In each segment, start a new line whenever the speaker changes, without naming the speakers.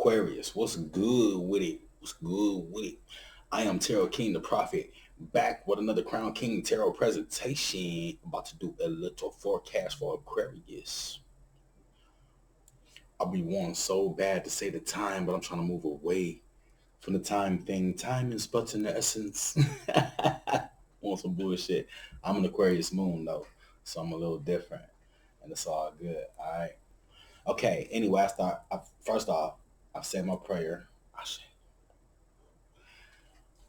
Aquarius, what's good with it? What's good with it? I am Tarot King the Prophet, back with another Crown King Tarot presentation. About to do a little forecast for Aquarius. I'll be wanting so bad to say the time, but I'm trying to move away from the time thing. Time is but an essence. Want some bullshit. I'm an Aquarius moon though, so I'm a little different, and it's all good. All right. Okay. Anyway, first off, I said my prayer.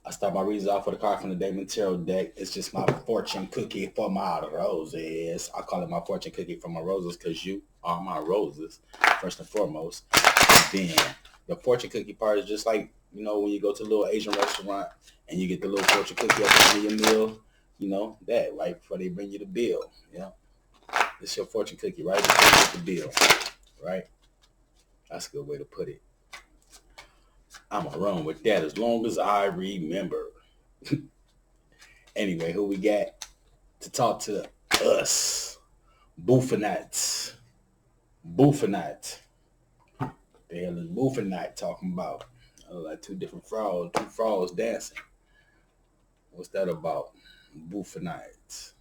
I start my reads off with a card from the Damon Tarot deck. It's just my fortune cookie for my roses. I call it my fortune cookie for my roses because you are my roses, first and foremost. And then the fortune cookie part is just like, when you go to a little Asian restaurant and you get the little fortune cookie at the end of your meal, that right before they bring you the bill. It's your fortune cookie right before you get the bill, right? That's a good way to put it. I'm going to run with that as long as I remember. Anyway, who we got to talk to us? Buffonite. The hell is Buffonite talking about? Like two frogs dancing. What's that about? Buffonite.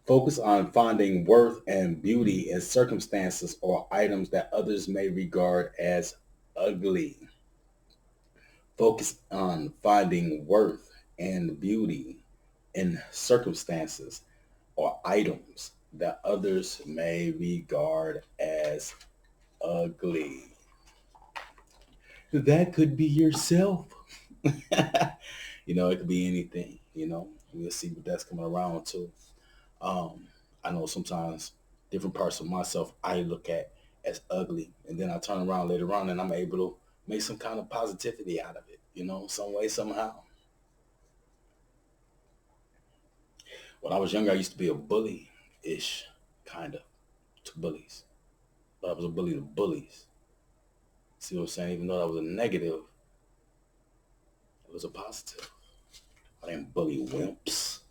Focus on finding worth and beauty in circumstances or items that others may regard as ugly. Focus on finding worth and beauty in circumstances or items that others may regard as ugly. That could be yourself. It could be anything, We'll see what that's coming around to. I know sometimes different parts of myself I look at as ugly, and then I turn around later on and I'm able to make some kind of positivity out of it, some way, somehow. When I was younger, I used to be a bully-ish, kind of, to bullies. But I was a bully to bullies. See what I'm saying? Even though that was a negative, it was a positive. I didn't bully wimps.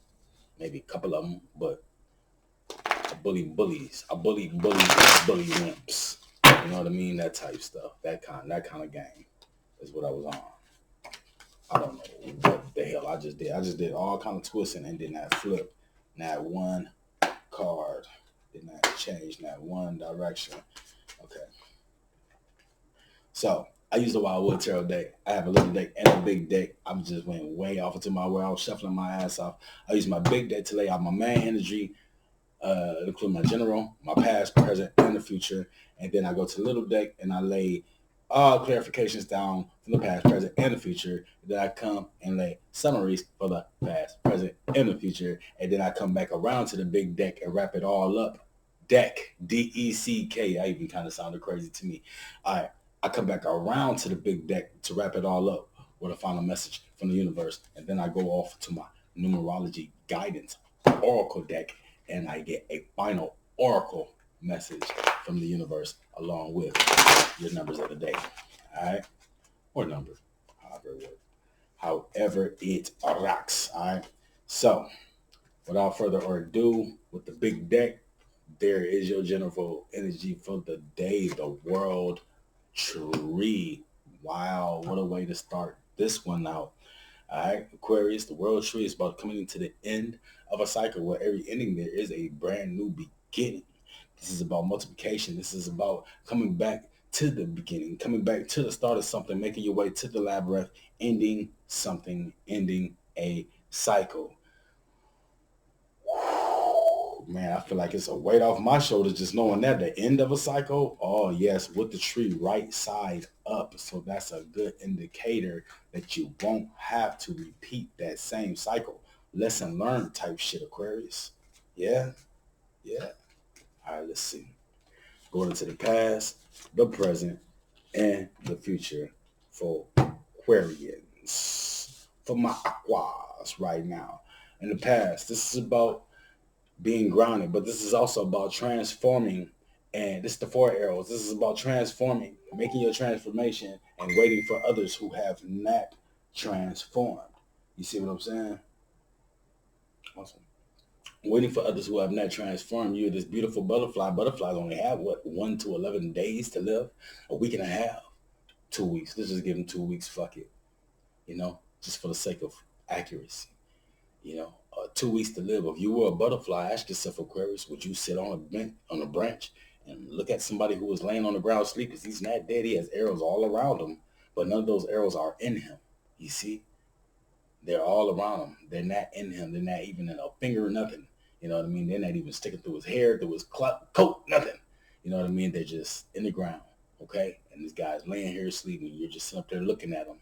Maybe a couple of them, but I bully bullies. I bully wimps. You know what I mean? That type stuff. That kind of game is what I was on. I don't know what the hell I just did. I just did all kind of twisting and did not flip not one card. Did not change not one direction. Okay. So I use the Wildwood Tarot deck. I have a little deck and a big deck. I just went way off into where I was shuffling my ass off. I use my big deck to lay out my main energy, include my general, my past, present, and the future. And then I go to the little deck and I lay all clarifications down from the past, present, and the future. Then I come and lay summaries for the past, present, and the future. And then I come back around to the big deck and wrap it all up. Deck, D-E-C-K. That even kind of sounded crazy to me. All right. I come back around to the big deck to wrap it all up with a final message from the universe. And then I go off to my Moonology guidance oracle deck and I get a final oracle message from the universe along with your numbers of the day. All right? Or number, however it rocks. All right? So, without further ado, with the big deck, there is your general energy for the day, the world tree. Wow, what a way to start this one out. All right, Aquarius, the world tree is about coming to the end of a cycle where every ending there is a brand new beginning. This is about multiplication. This is about coming back to the beginning, coming back to the start of something, making your way to the labyrinth, ending something, ending a cycle. Man, I feel like it's a weight off my shoulders just knowing that the end of a cycle. Oh yes, with the tree right side up. So that's a good indicator that you won't have to repeat that same cycle. Lesson learned type shit, Aquarius. Yeah. All right, let's see. Going into the past, the present, and the future for Aquarians. For my aquas right now. In the past, this is about being grounded, but this is also about transforming. And this is the 4 arrows. This is about transforming, making your transformation and waiting for others who have not transformed. You see what I'm saying? Awesome. waiting for others who have not transformed. You're this beautiful butterfly. Butterflies only have, what, 1 to 11 days to live? A week and a half. 2 weeks. Let's just give them 2 weeks. Fuck it. Just for the sake of accuracy. 2 weeks to live. If you were a butterfly, ask yourself, Aquarius, would you sit on a bench, on a branch, and look at somebody who was laying on the ground asleep? Because he's not dead. He has arrows all around him, but none of those arrows are in him. You see, they're all around him. They're not in him. They're not even in a finger or nothing. You know what I mean? They're not even sticking through his hair, through his coat, nothing. You know what I mean? They're just in the ground, okay? And this guy's laying here sleeping. You're just sitting up there looking at him.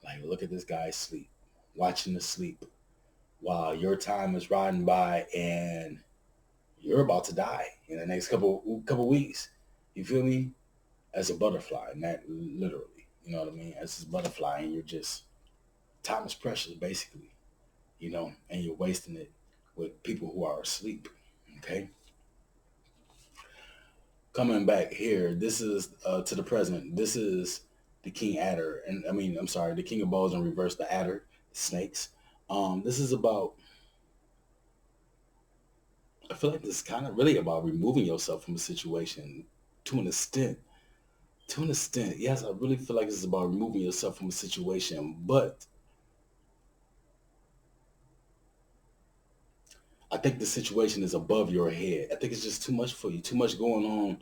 Like, look at this guy sleep, watching the sleep while your time is riding by and you're about to die in the next couple weeks. You feel me? As a butterfly, not literally. You know what I mean? As a butterfly, and you're just, time is precious, basically. And you're wasting it with people who are asleep. Okay. Coming back here, this is to the present. This is the King Adder, and I'm sorry, the King of Balls in reverse, the Adder, the snakes. This is about. I feel like this is kind of really about removing yourself from a situation to an extent. To an extent, yes, I really feel like this is about removing yourself from a situation, but I think the situation is above your head. I think it's just too much for you, too much going on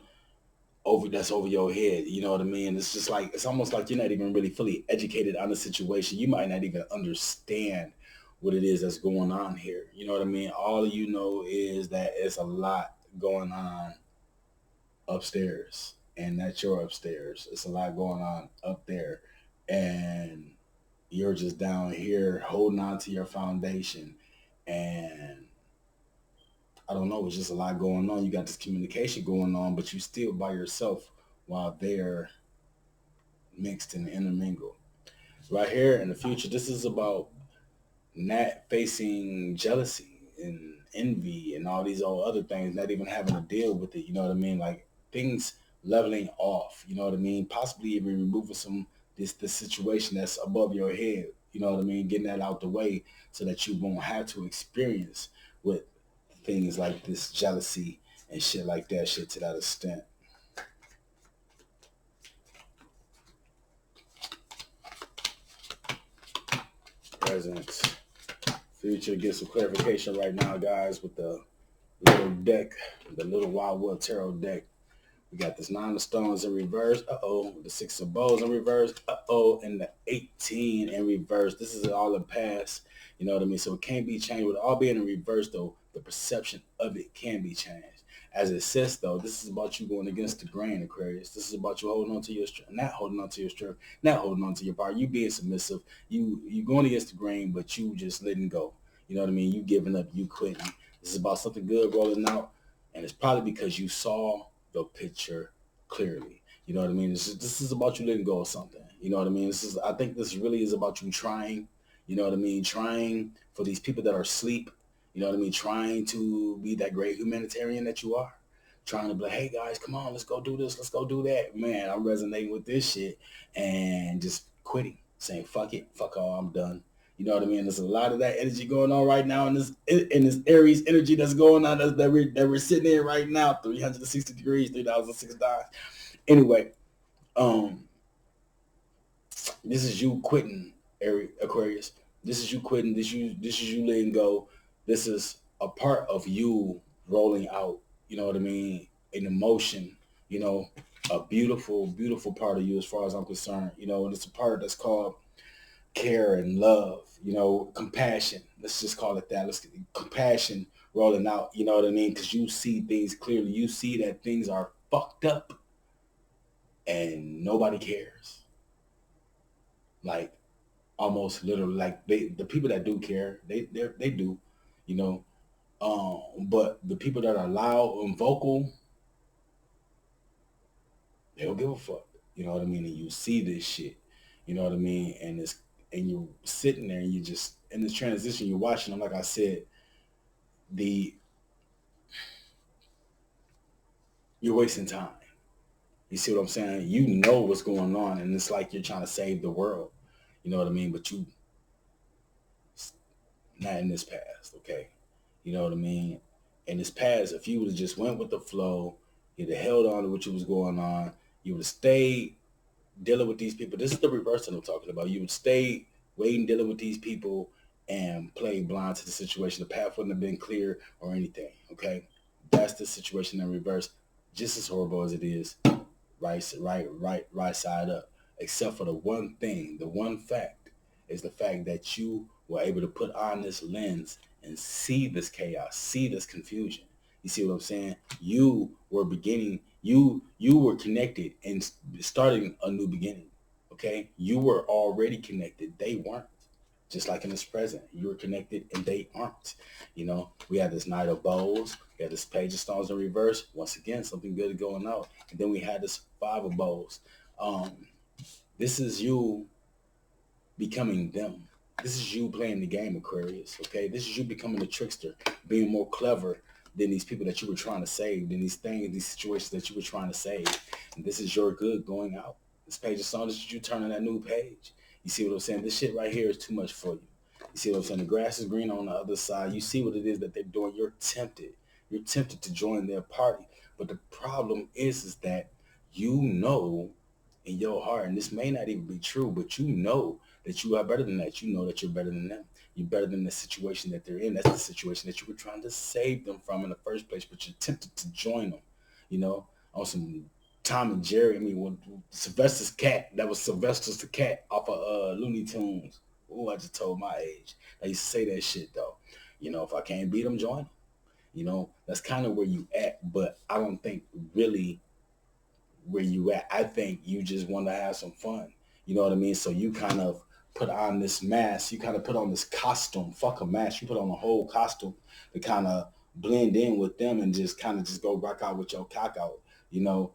over your head. You know what I mean? It's just like, it's almost like you're not even really fully educated on the situation. You might not even understand what it is that's going on here. You know what I mean? All you know is that it's a lot going on upstairs, and that's your upstairs. It's a lot going on up there, and you're just down here holding on to your foundation. And I don't know, it's just a lot going on. You got this communication going on, but you still by yourself while they're mixed and intermingled. Right here in the future, this is about not facing jealousy and envy and all these old other things, not even having to deal with it. You know what I mean? Like, things leveling off. You know what I mean? Possibly even removing some this situation that's above your head. You know what I mean? Getting that out the way so that you won't have to experience with things like this jealousy and shit like that, shit to that extent. Present. Future, get some clarification right now, guys, with the little deck, the little Wildwood Tarot deck. We got this 9 of Stones in reverse. Uh-oh. The 6 of Bows in reverse. Uh-oh. And the 18 in reverse. This is all in past. You know what I mean? So it can't be changed. With all being in reverse, though, the perception of it can be changed. As it says, though, this is about you going against the grain, Aquarius. This is about you holding on to your strength, not holding on to your strength, not holding on to your power. You being submissive. You going against the grain, but you just letting go. You know what I mean? You giving up. You quitting. This is about something good rolling out. And it's probably because you saw the picture clearly. You know what I mean? This is about you letting go of something. You know what I mean? I think this really is about you trying. You know what I mean? Trying for these people that are asleep. You know what I mean? Trying to be that great humanitarian that you are. Trying to be like, hey guys, come on, let's go do this, let's go do that. Man, I'm resonating with this shit, and just quitting, saying fuck it, fuck all, I'm done. You know what I mean? There's a lot of that energy going on right now in this Aries energy that's going on that we're sitting in right now, 360 degrees, 3,006 dimes. Anyway, um, this is you quitting, Aquarius. This is you quitting. This is you letting go. This is a part of you rolling out. You know what I mean? An emotion. You know, a beautiful, beautiful part of you, as far as I'm concerned. You know, and it's a part that's called care and love. You know, compassion. Let's just call it that. Compassion rolling out. You know what I mean? Because you see things clearly. You see that things are fucked up, and nobody cares. Like, almost literally, like, the people that do care, they do, you know. But the people that are loud and vocal, they don't give a fuck. You know what I mean? And you see this shit, you know what I mean? And you're sitting there and you just in this transition, you're watching them. Like I said, the you're wasting time. You see what I'm saying? You know what's going on, and it's like you're trying to save the world. You know what I mean? But you not in this past, okay? You know what I mean? In this past, if you would have just went with the flow, you'd have held on to what was going on, you would have stayed dealing with these people. This is the reverse that I'm talking about. You would stay waiting, dealing with these people, and play blind to the situation. The path wouldn't have been clear or anything. Okay, that's the situation in reverse. Just as horrible as it is, right side up. Except for the one thing, the one fact is the fact that you were able to put on this lens and see this chaos, see this confusion. You see what I'm saying? You were beginning. You were connected and starting a new beginning. Okay, you were already connected. They weren't. Just like in this present, you were connected and they aren't. You know, we had this Knight of Bowls, we had this Page of Stones in reverse. Once again, something good going out. And then we had this Five of Bowls. Um, this is you becoming them. This is you playing the game, Aquarius. Okay, this is you becoming a trickster, being more clever than these people that you were trying to save, than these things, these situations that you were trying to save. And this is your good going out. This Page of Stones is you turning that new page. You see what I'm saying? This shit right here is too much for you. You see what I'm saying? The grass is green on the other side. You see what it is that they're doing. You're tempted. You're tempted to join their party. But the problem is that you know in your heart, and this may not even be true, but you know that you are better than that. You know that you're better than them. You're better than the situation that they're in. That's the situation that you were trying to save them from in the first place, but you're tempted to join them, you know, on some Tom and Jerry. I mean, when Sylvester's cat, that was Sylvester's the cat off of Looney Tunes. Oh, I just told my age. I used to say that shit, though. You know, if I can't beat them, join them. You know, that's kind of where you at, but I don't think really where you at. I think you just want to have some fun. You know what I mean? So you kind of put on this mask. You kind of put on this costume. Fuck a mask. You put on a whole costume to kind of blend in with them and just kind of just go rock out with your cock out. You know,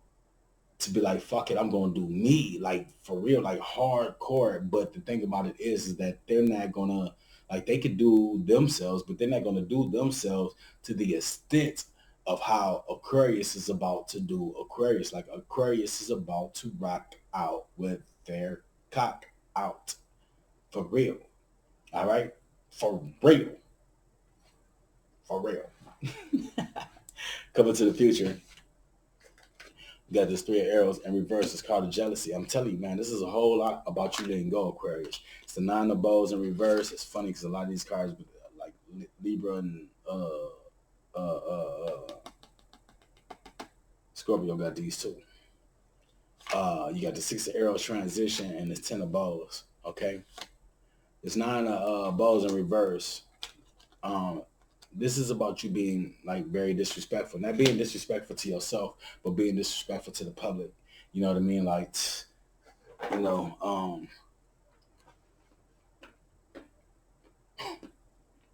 to be like, fuck it, I'm gonna do me, like for real, like hardcore. But the thing about it is that they're not gonna like they could do themselves, but they're not gonna do themselves to the extent of how Aquarius is about to do Aquarius. Like Aquarius is about to rock out with their cock out. For real. All right? For real. For real. Coming to the future. You got this three of arrows in reverse. It's called a jealousy. I'm telling you, man, this is a whole lot about you letting go, Aquarius. It's the nine of bows in reverse. It's funny because a lot of these cards, like Libra and uh, uh, Scorpio, got these too. You got the six of arrows transition and this 10 of bows. Okay, it's nine of bows in reverse. Um, this is about you being like very disrespectful, not being disrespectful to yourself, but being disrespectful to the public. You know what I mean? Like, you know,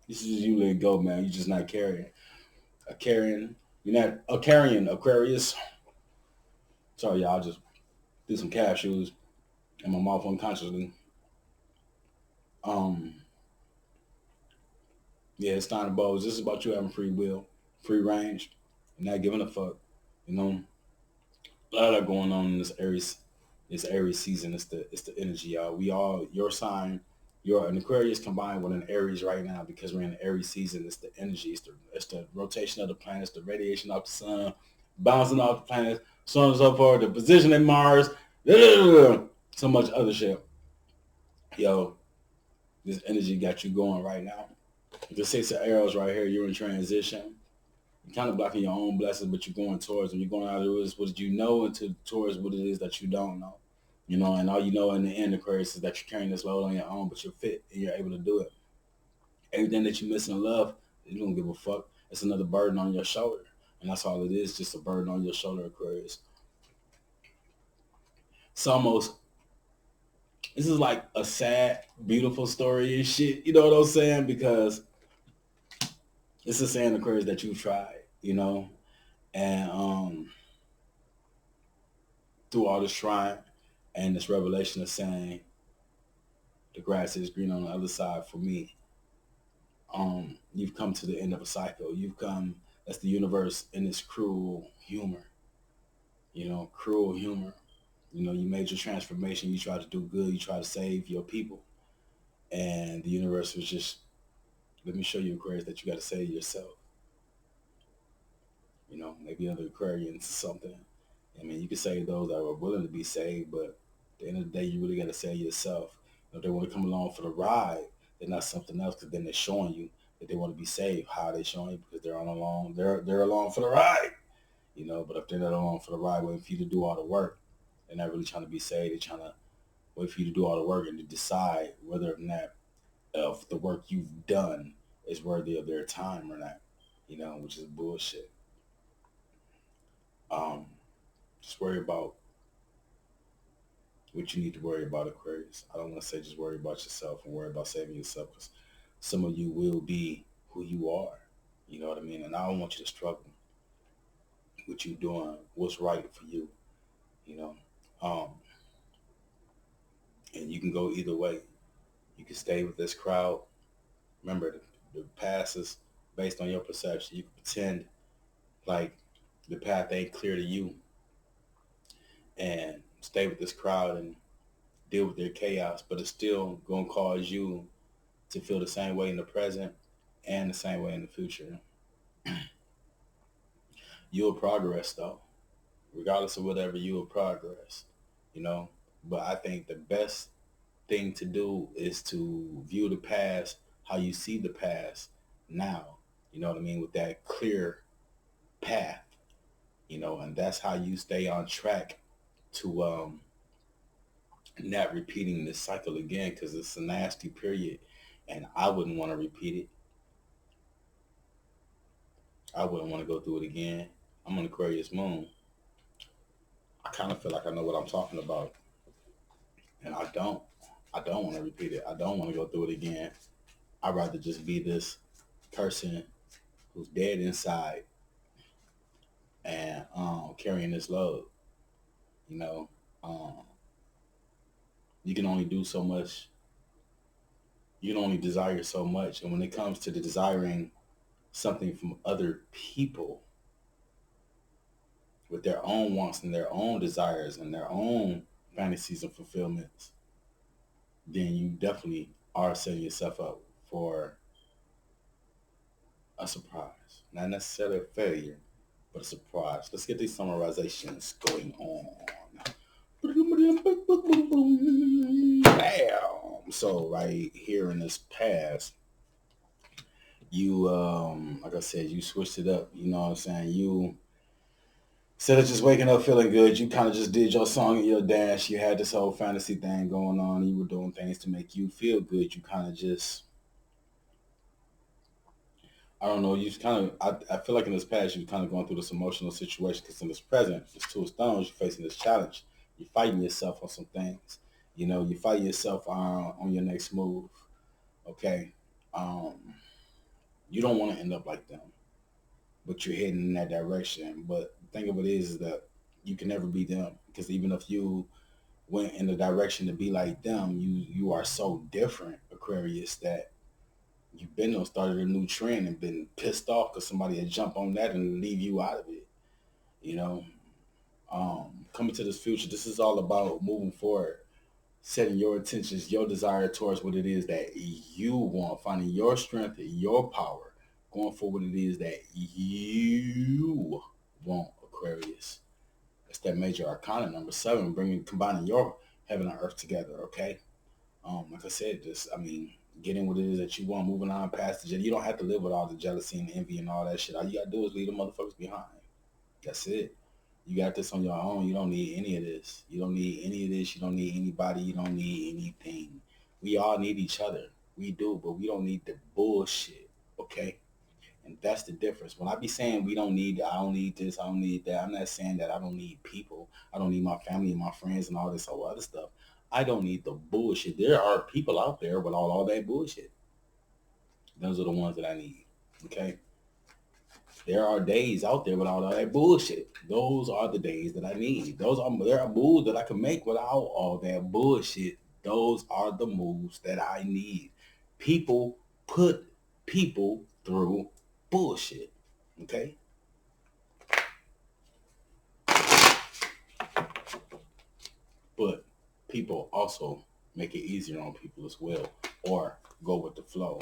this is you let go, man. You're just not carrying. A carrying. You're not a carrying Aquarius. Sorry, y'all. I just did some cashews in my mouth unconsciously. Um, yeah, it's not about. This is about you having free will, free range, and not giving a fuck. You know, a lot of that going on in this Aries season. It's the energy, y'all. We all your sign, your an Aquarius combined with an Aries right now because we're in the Aries season. It's the energy. It's the rotation of the planets, the radiation off the sun, bouncing off the planets, so on and so forth. The position in Mars, so much other shit. Yo, this energy got you going right now. The six of arrows right here. You're in transition. You're kind of blocking your own blessings, but you're going towards them. You're going out of this what you know into towards what it is that you don't know. You know, and all you know in the end, Aquarius, is that you're carrying this load on your own, but you're fit and you're able to do it. Everything that you miss in love, you don't give a fuck. It's another burden on your shoulder. And that's all it is, just a burden on your shoulder, Aquarius. It's almost, this is like a sad, beautiful story and shit. You know what I'm saying? Because it's a saying, Aquarius, that you've tried, you know? And through all this trying and this revelation of saying the grass is green on the other side for me, you've come to the end of a cycle. You've come, that's the universe in its cruel humor, you know, cruel humor. You know, you made your transformation. You tried to do good. You tried to save your people. And the universe was just Let me show you, Aquarius, that you got to say to yourself. Maybe other Aquarians or something. I mean, you can say those that are willing to be saved, but at the end of the day, you really got to say yourself. If they want to come along for the ride, they're not something else, because then they're showing you that they want to be saved. How are they showing you? Because they're on along, they're along for the ride. But if they're not along for the ride, waiting for you to do all the work, they're not really trying to be saved. They're trying to wait for you to do all the work and to decide whether or not if the work you've done is worthy of their time or not. Which is bullshit. Um, just worry about what you need to worry about, Aquarius. I don't want to say just worry about yourself and worry about saving yourself, because some of you will be who you are. You know what I mean? And I don't want you to struggle with you doing what's right for you. You know, um, and you can go either way. You can stay with this crowd. Remember, the past is based on your perception. You can pretend like the path ain't clear to you and stay with this crowd and deal with their chaos, but it's still going to cause you to feel the same way in the present and the same way in the future. You'll progress though. Regardless of whatever, you will progress. You know, but I think the best thing to do is to view the past how you see the past now. You know what I mean? With that clear path, and that's how you stay on track to not repeating this cycle again, because it's a nasty period and I wouldn't want to repeat it. I wouldn't want to go through it again. I'm on Aquarius moon. I kind of feel like I know what I'm talking about, and I don't. I don't want to repeat it. I don't want to go through it again. I'd rather just be this person who's dead inside and carrying this load. You know, um, you can only do so much. You can only desire so much, and when it comes to the desiring something from other people with their own wants and their own desires and their own fantasies and fulfillments, then you definitely are setting yourself up for a surprise. Not necessarily a failure, but a surprise. Let's get these summarizations going on. Bam! So right here in this past, you like I said, you switched it up. You know what I'm saying? You, instead of just waking up feeling good, you kind of just did your song and your dance. You had this whole fantasy thing going on. You were doing things to make you feel good. You kind of just, I don't know, you kind of, I feel like in this past, you've kind of gone through this emotional situation, because in this present, this Two of Stones, you're facing this challenge. You're fighting yourself on some things. You fight yourself on your next move. Okay. Um, you don't want to end up like them, but you're heading in that direction. But the thing of it is that you can never be them, because even if you went in the direction to be like them, you are so different, Aquarius, that you've been on started a new trend and been pissed off because somebody had jumped on that and leave you out of it. You know, coming to this future, this is all about moving forward, setting your intentions, your desire towards what it is that you want, finding your strength, your power, going for what it is that you want, Aquarius. It's that major arcana number 7, combining your heaven and earth together. Okay. Like I said, getting what it is that you want, moving on past the jealousy. You don't have to live with all the jealousy and envy and all that shit. All you gotta do is leave the motherfuckers behind. That's it. You got this on your own. You don't need any of this. You don't need any of this. You don't need anybody. You don't need anything. We all need each other. We do, but we don't need the bullshit. Okay? And that's the difference. When I be saying we don't need, I don't need this, I don't need that, I'm not saying that I don't need people. I don't need my family and my friends and all this whole other stuff. I don't need the bullshit. There are people out there with all that bullshit. Those are the ones that I need. Okay? There are days out there without all that bullshit. Those are the days that I need. There are moves that I can make without all that bullshit. Those are the moves that I need. People put people through bullshit. Okay? But people also make it easier on people as well, or go with the flow.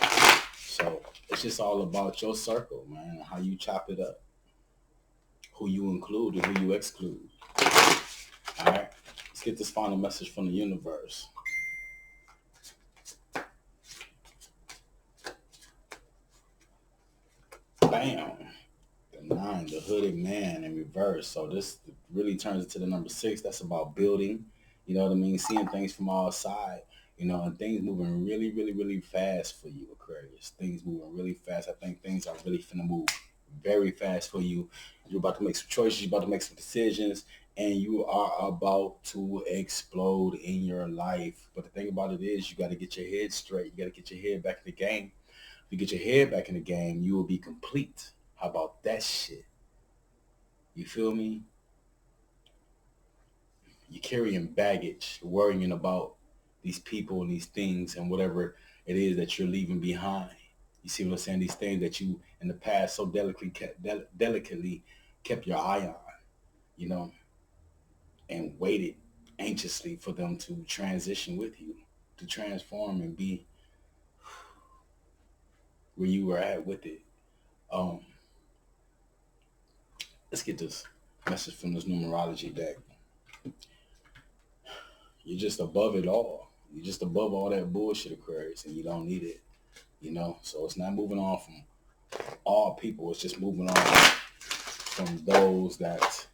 So it's just all about your circle, man, how you chop it up, who you include and who you exclude. All right, let's get this final message from the universe. Bam. The 9, the hooded man in reverse. So this really turns into the number 6. That's about building. You know what I mean? Seeing things from all sides. You know, and things moving really, really, really fast for you, Aquarius. Things moving really fast. I think things are really finna move very fast for you. You're about to make some choices. You're about to make some decisions. And you are about to explode in your life. But the thing about it is you got to get your head straight. You got to get your head back in the game. If you get your head back in the game, you will be complete. How about that shit? You feel me? You're carrying baggage, worrying about these people and these things and whatever it is that you're leaving behind. You see what I'm saying? These things that you in the past so delicately kept your eye on, you know, and waited anxiously for them to transition with you, to transform and be where you were at with it. Um, let's get this message from this numerology deck. You're just above it all. You're just above all that bullshit, Aquarius, and you don't need it. You know, so it's not moving on from all people. It's just moving on from those that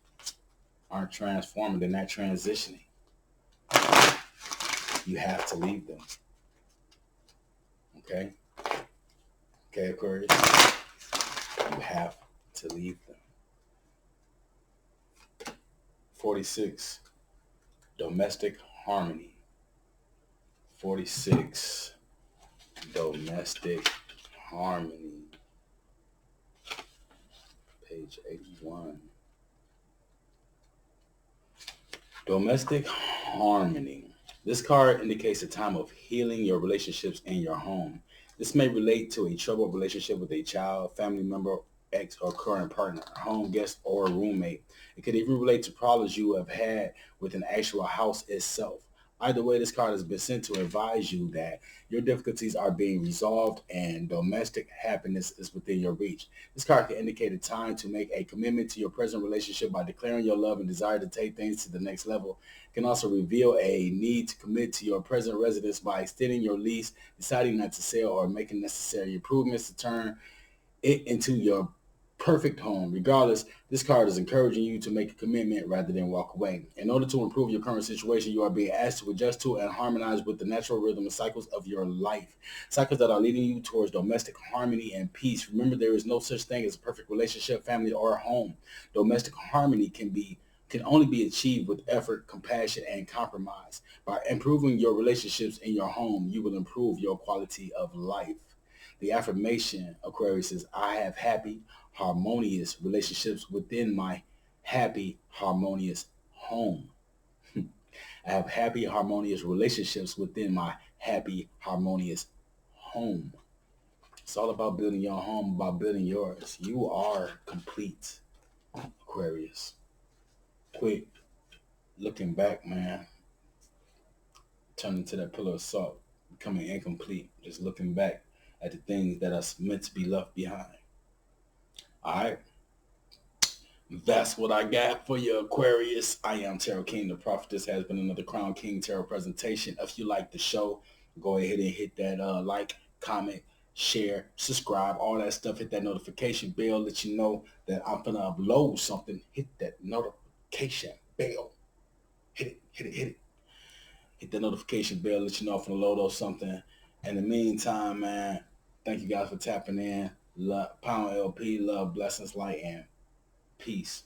aren't transforming. They're not transitioning. You have to leave them. Okay? Okay, Aquarius? You have to leave them. 46, domestic harmony. 46, domestic harmony. Page 81. Domestic harmony. This card indicates a time of healing your relationships in your home. This may relate to a troubled relationship with a child, family member, ex or current partner, home guest, or roommate. It could even relate to problems you have had with an actual house itself. Either way, this card has been sent to advise you that your difficulties are being resolved and domestic happiness is within your reach. This card can indicate a time to make a commitment to your present relationship by declaring your love and desire to take things to the next level. It can also reveal a need to commit to your present residence by extending your lease, deciding not to sell, or making necessary improvements to turn it into your perfect home. Regardless, this card is encouraging you to make a commitment rather than walk away. In order to improve your current situation, you are being asked to adjust to and harmonize with the natural rhythm and cycles of your life. Cycles that are leading you towards domestic harmony and peace. Remember, there is no such thing as a perfect relationship, family, or home. Domestic harmony can only be achieved with effort, compassion, and compromise. By improving your relationships in your home, you will improve your quality of life. The affirmation, Aquarius, is I have happy, harmonious relationships within my happy, harmonious home. I have happy, harmonious relationships within my happy, harmonious home. It's all about building your home, about building yours. You are complete, Aquarius. Quit looking back, man. Turning into that pillar of salt, becoming incomplete. Just looking back at the things that are meant to be left behind. All right. That's what I got for you, Aquarius. I am Tarot King, the Prophet. This has been another Crown King Tarot presentation. If you like the show, go ahead and hit that like, comment, share, subscribe, all that stuff. Hit that notification bell, let you know that I'm going to upload something. Hit that notification bell. Hit it, hit it, hit it. Hit that notification bell, let you know if I'm going to load or something. In the meantime, man, thank you guys for tapping in. Love, Pound LP, love, blessings, light, and peace.